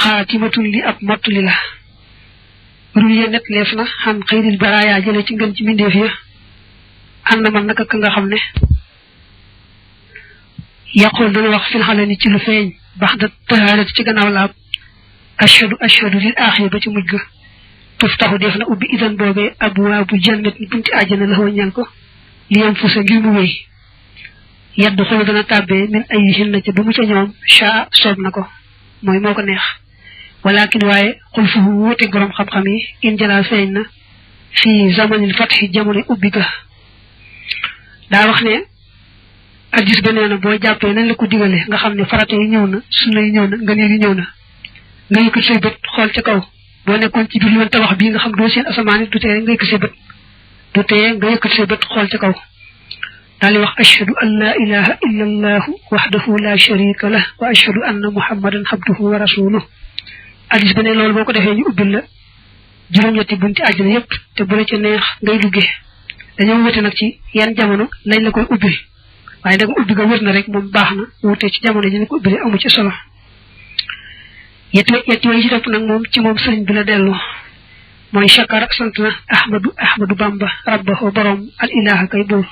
xaatimatun li ab mottali la ruye net leef na xam xëyril baraaya jële ci ngën ci mbindeef ya ànd na man naka ka nga xam ne yaqul dana wax fil xalani ci lu feeñ baxda tahaarati ci gannaaw laab ashhadu lil aaxir ba ci mujj ga tuftaxu def na ubbi idan boobee abwaabu jannat ni bunti àjjana la ñal ko li yam fu sa ngir mu wéy yaddu xolu dana tàbbee min ay hinna ca bu mu ca ñoom shaa soob na ko mooy moo ko neex walakin waaye xul fu wuute borom xam-xam yi in jalaa feeñ na fii zamanil fatxi jamono ubbi ga daa wax ne addis ba nee na boo jàppee nañ la ko digale nga xam ne farata yi ñëw na sunna yi ñëw na ngëneel yi ñëw na nga yëkkat say bët xool ca kaw boo nekkoon ci biir lu tabax bii nga xam doo seen asamaan it du tee nga yëkkat say bët du tee nga yëkkat say bët xool ca kaw daal di wax ashhadu an la ilaha illa allahu wahdahu la sharika lah wa ashhadu anna muhammadan abduhu wa rasuluh addis ba ne loolu boo ko defee ñu ubbil la juróom-ñetti bunti àjjana yépp te bu la ca neex ngay duggee dañoo wute nag ci yan jamono lañ la koy ubbi waaye da nga ubbi nga wër na rek moom baax na wute ci jamono ji ñu ko ubbi amu ci solo yetti way ci topp nag moom ci moom sëriñ bi la dellu mooy shakara sant na ahmadu bamba rabbahu borom al ilaha kay buur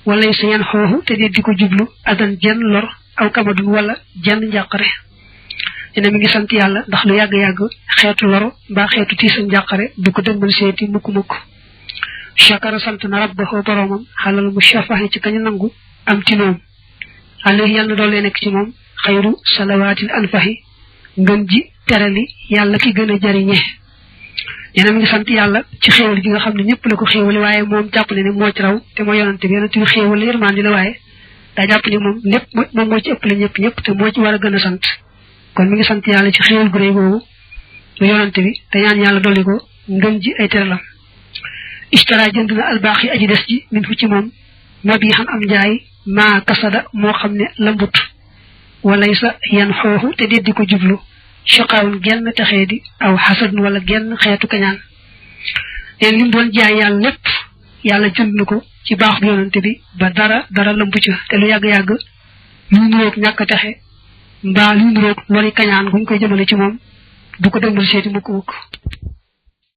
wala sa yan xooxu te di ko jublu adan jenn lor aw kamadun wala jenn njàqare dina mi ngi sant yàlla ndax lu yàgg-yàgg xeetu loro mbaa xeetu tiisa njàqare du ko dëgmal seeti mukk-mukk shakara sant na rabbahu boromam xalal mu shafahi ci kañu nangu am ci noom alayhi yàlla na doole nekk ci moom xayru salawaatil anfahi ngën ji terali yàlla ki gën a jariñe dina mi ngi sant yàlla ci xéewal gi nga xam ne ñëpp la ko xéewale waaye moom jàpp ne moo ci raw te moo yonante bi yonante bi xéewal yërmandi la waaye daa jàpp ne moom lépp moom moo ci ëppale ñëpp te moo ci war a gën a sant kon mi ngi sant yàlla ci xéewal gu rëy googu mu yonante bi te ñaan yàlla dolli ko ngëm ji ay teralam ishtara jënd na albaax yi aji des ji min fu ci moom mabi xam am njaay maa kasada moo xam ne lambut walay sa yan xooxu te déddi ko jublu shaqaawun genn texee di aw xasadun wala genn xeetu kañaan leen lim doon jaay yàlla lépp yàlla jënd na ko ci baax bu yonante bi ba dara lambu ca te lu yàgg-yàgg lu nuroog ñàkk texe mbaa lu nuroog lori kañaan guñ koy jëmale ci moom du ko dëgmal seeti mukk